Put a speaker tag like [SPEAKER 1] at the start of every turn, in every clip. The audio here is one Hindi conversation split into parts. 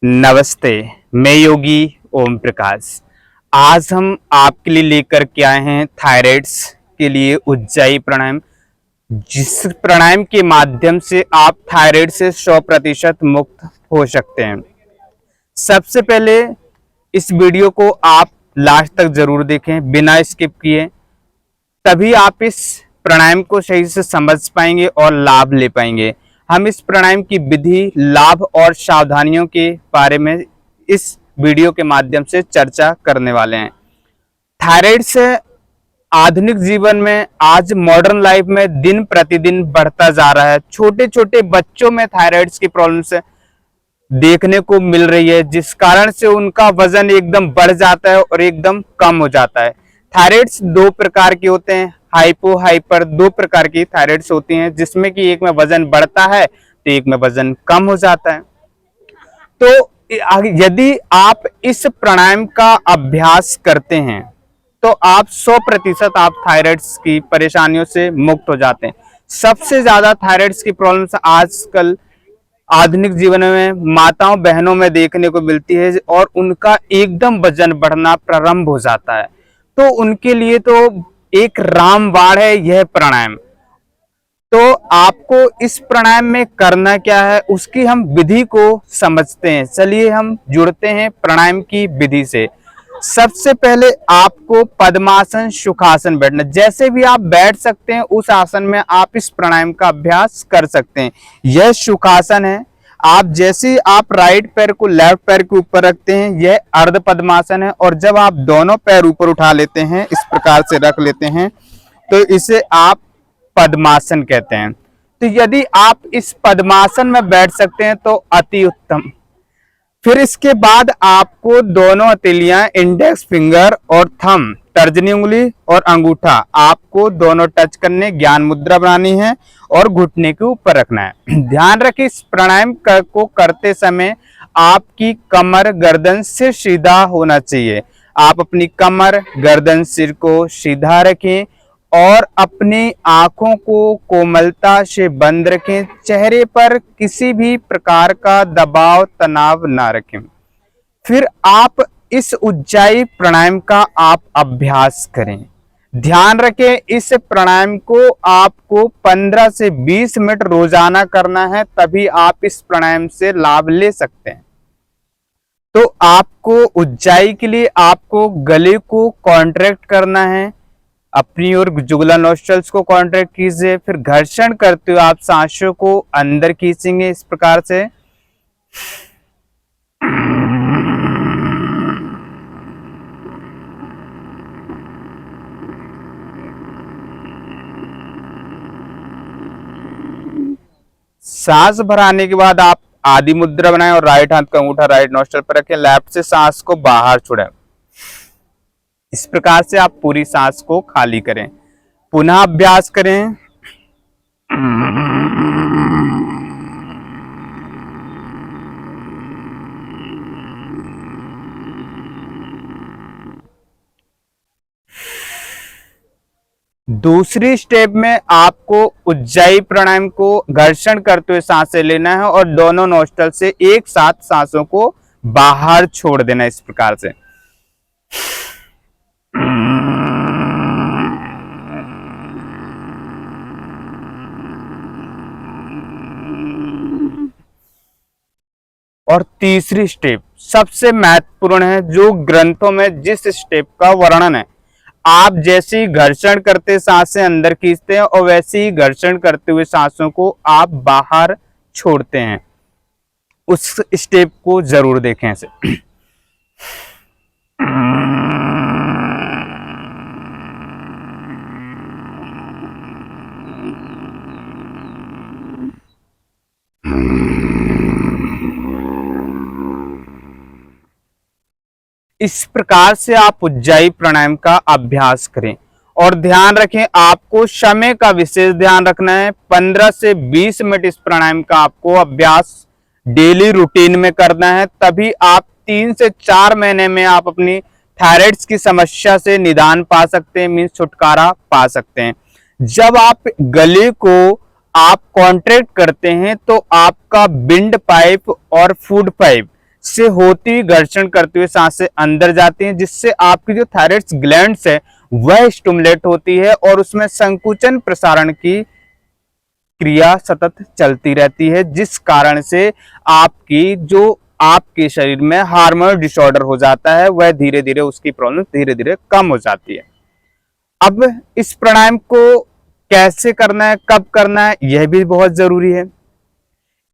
[SPEAKER 1] नमस्ते। मैं योगी ओम प्रकाश। आज हम आपके लिए लेकर के आए हैं थायराइड्स के लिए उज्जाई प्राणायाम, जिस प्राणायाम के माध्यम से आप थायराइड से 100% मुक्त हो सकते हैं। सबसे पहले इस वीडियो को आप लास्ट तक जरूर देखें बिना स्किप किए, तभी आप इस प्राणायाम को सही से समझ पाएंगे और लाभ ले पाएंगे। हम इस प्राणायाम की विधि, लाभ और सावधानियों के बारे में इस वीडियो के माध्यम से चर्चा करने वाले हैं। थायराइड से आधुनिक जीवन में, आज मॉडर्न लाइफ में दिन प्रतिदिन बढ़ता जा रहा है। छोटे छोटे बच्चों में थायराइड्स की प्रॉब्लम्स देखने को मिल रही है, जिस कारण से उनका वजन एकदम बढ़ जाता है और एकदम कम हो जाता है। थायराइड्स दो प्रकार के होते हैं, हाइपो हाइपर, दो प्रकार की थायराइड्स होती हैं, जिसमें कि एक में वजन बढ़ता है तो एक में वजन कम हो जाता है। तो यदि आप इस प्राणायाम का अभ्यास करते हैं तो आप 100% आप थायराइड्स की परेशानियों से मुक्त हो जाते हैं। सबसे ज्यादा थायराइड्स की प्रॉब्लम्स आजकल आधुनिक जीवन में माताओं बहनों में देखने को मिलती है और उनका एकदम वजन बढ़ना प्रारंभ हो जाता है। तो उनके लिए तो एक रामबाण है यह प्राणायाम। तो आपको इस प्राणायाम में करना क्या है, उसकी हम विधि को समझते हैं। चलिए हम जुड़ते हैं प्राणायाम की विधि से। सबसे पहले आपको पद्मासन, सुखासन बैठना। जैसे भी आप बैठ सकते हैं उस आसन में आप इस प्राणायाम का अभ्यास कर सकते हैं। यह सुखासन है। आप जैसे आप राइट पैर को लेफ्ट पैर के ऊपर रखते हैं, यह अर्ध पद्मासन है। और जब आप दोनों पैर ऊपर उठा लेते हैं, इस प्रकार से रख लेते हैं, तो इसे आप पद्मासन कहते हैं। तो यदि आप इस पद्मासन में बैठ सकते हैं तो अति उत्तम। फिर इसके बाद आपको दोनों हथेलियां, इंडेक्स फिंगर और थंब, तर्जनी उंगली और अंगूठा, आपको दोनों टच करने, ज्ञान मुद्रा बनानी है और घुटने के ऊपर रखना है। ध्यान रखें, इस प्राणायाम को करते समय आपकी कमर, गर्दन, सिर सीधा होना चाहिए। आप अपनी कमर, गर्दन, सिर को सीधा रखें और अपनी आंखों को कोमलता से बंद रखें। चेहरे पर किसी भी प्रकार का दबाव, तनाव ना रखें। फिर आप इस उज्जाई प्राणायाम का आप अभ्यास करें। ध्यान रखें, इस प्राणायाम को आपको 15 से 20 मिनट रोजाना करना है, तभी आप इस प्राणायाम से लाभ ले सकते हैं। तो आपको उज्जाई के लिए आपको गले को कॉन्ट्रैक्ट करना है, अपनी ओर जुगुलर नोस्ट्रल्स को कॉन्ट्रैक्ट कीजिए। फिर घर्षण करते हुए आप सांसों को अंदर खींचेंगे इस प्रकार से। सांस भराने के बाद आप आदि मुद्रा बनाएं और राइट हाथ का अंगूठा राइट नोस्ट्रल पर रखें। लेफ्ट से सांस को बाहर छोड़ें। इस प्रकार से आप पूरी सांस को खाली करें। पुनः अभ्यास करें। दूसरी स्टेप में आपको उज्जाई प्राणायाम को घर्षण करते हुए सांसें लेना है और दोनों नोस्ट्रल से एक साथ सांसों को बाहर छोड़ देना इस प्रकार से। और तीसरी स्टेप सबसे महत्वपूर्ण है, जो ग्रंथों में जिस स्टेप का वर्णन है, आप जैसे ही घर्षण करते सांसें अंदर खींचते हैं और वैसे ही घर्षण करते हुए सांसों को आप बाहर छोड़ते हैं। उस स्टेप को जरूर देखें ऐसे। इस प्रकार से आप उज्जाई प्राणायाम का अभ्यास करें और ध्यान रखें, आपको समय का विशेष ध्यान रखना है। 15 से 20 मिनट इस प्राणायाम का आपको अभ्यास डेली रूटीन में करना है, तभी आप 3 से 4 महीने में आप अपनी थायराइड्स की समस्या से निदान पा सकते हैं, मीन्स छुटकारा पा सकते हैं। जब आप गले को आप कॉन्ट्रैक्ट करते हैं तो आपका विंड पाइप और फूड पाइप से होती हुई घर्षण करते हुए सांसें अंदर जाती हैं, जिससे आपकी जो थायराइड ग्लैंड्स है वह स्टिमुलेट होती है और उसमें संकुचन प्रसारण की क्रिया सतत चलती रहती है, जिस कारण से आपके शरीर में हार्मोनल डिसऑर्डर हो जाता है, वह धीरे धीरे उसकी प्रॉब्लम धीरे धीरे कम हो जाती है। अब इस प्राणायाम को कैसे करना है, कब करना है, यह भी बहुत जरूरी है।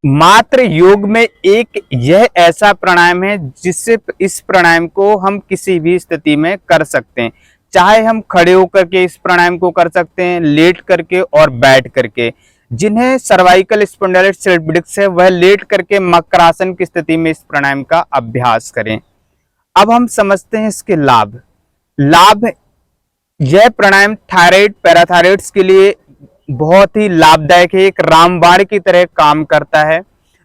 [SPEAKER 1] मात्र योग में एक यह ऐसा प्राणायाम है जिससे इस प्राणायाम को हम किसी भी स्थिति में कर सकते हैं, चाहे हम खड़े होकर के इस प्राणायाम को कर सकते हैं, लेट करके और बैठ करके। जिन्हें सर्वाइकल स्पॉन्डिलाइटिस सिरडक्स है वह लेट करके मकरासन की स्थिति में इस प्राणायाम का अभ्यास करें। अब हम समझते हैं इसके लाभ। यह प्राणायाम थायराइड पैराथायराइड्स के लिए बहुत ही लाभदायक है, एक रामबाण की तरह काम करता है।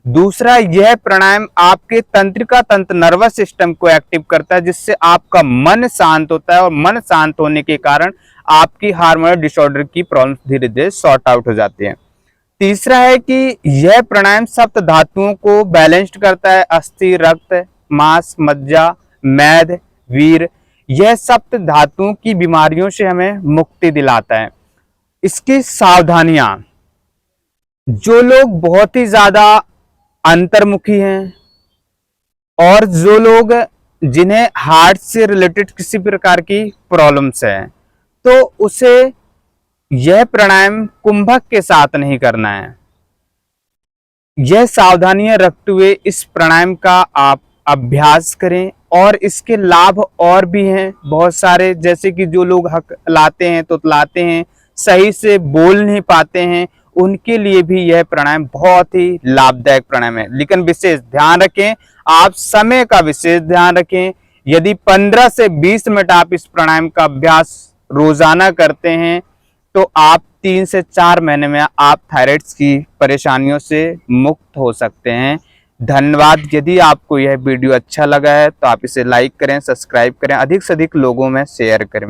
[SPEAKER 1] दूसरा, यह प्राणायाम आपके तंत्रिका तंत्र नर्वस सिस्टम को एक्टिव करता है, जिससे आपका मन शांत होता है और मन शांत होने के कारण आपकी हार्मोनल डिसऑर्डर की प्रॉब्लम धीरे धीरे सॉर्ट आउट हो जाती है। तीसरा है कि यह प्राणायाम सप्त धातुओं को बैलेंस्ड करता है, अस्थि, रक्त, मांस, मज्जा, मेद, वीर। यह सप्त धातुओं की बीमारियों से हमें मुक्ति दिलाता है। इसकी सावधानियां, जो लोग बहुत ही ज्यादा अंतर्मुखी हैं और जो लोग जिन्हें हार्ट से रिलेटेड किसी प्रकार की प्रॉब्लम्स है, तो उसे यह प्राणायाम कुंभक के साथ नहीं करना है। यह सावधानियां रखते हुए इस प्राणायाम का आप अभ्यास करें। और इसके लाभ और भी हैं बहुत सारे, जैसे कि जो लोग हकलाते हैं, तुतलाते हैं, सही से बोल नहीं पाते हैं, उनके लिए भी यह प्राणायाम बहुत ही लाभदायक प्राणायाम है। लेकिन विशेष ध्यान रखें, आप समय का विशेष ध्यान रखें। यदि 15 से 20 मिनट आप इस प्राणायाम का अभ्यास रोजाना करते हैं तो आप 3 से 4 महीने में आप थायराइड की परेशानियों से मुक्त हो सकते हैं। धन्यवाद। यदि आपको यह वीडियो अच्छा लगा है तो आप इसे लाइक करें, सब्सक्राइब करें, अधिक से अधिक लोगों में शेयर करें।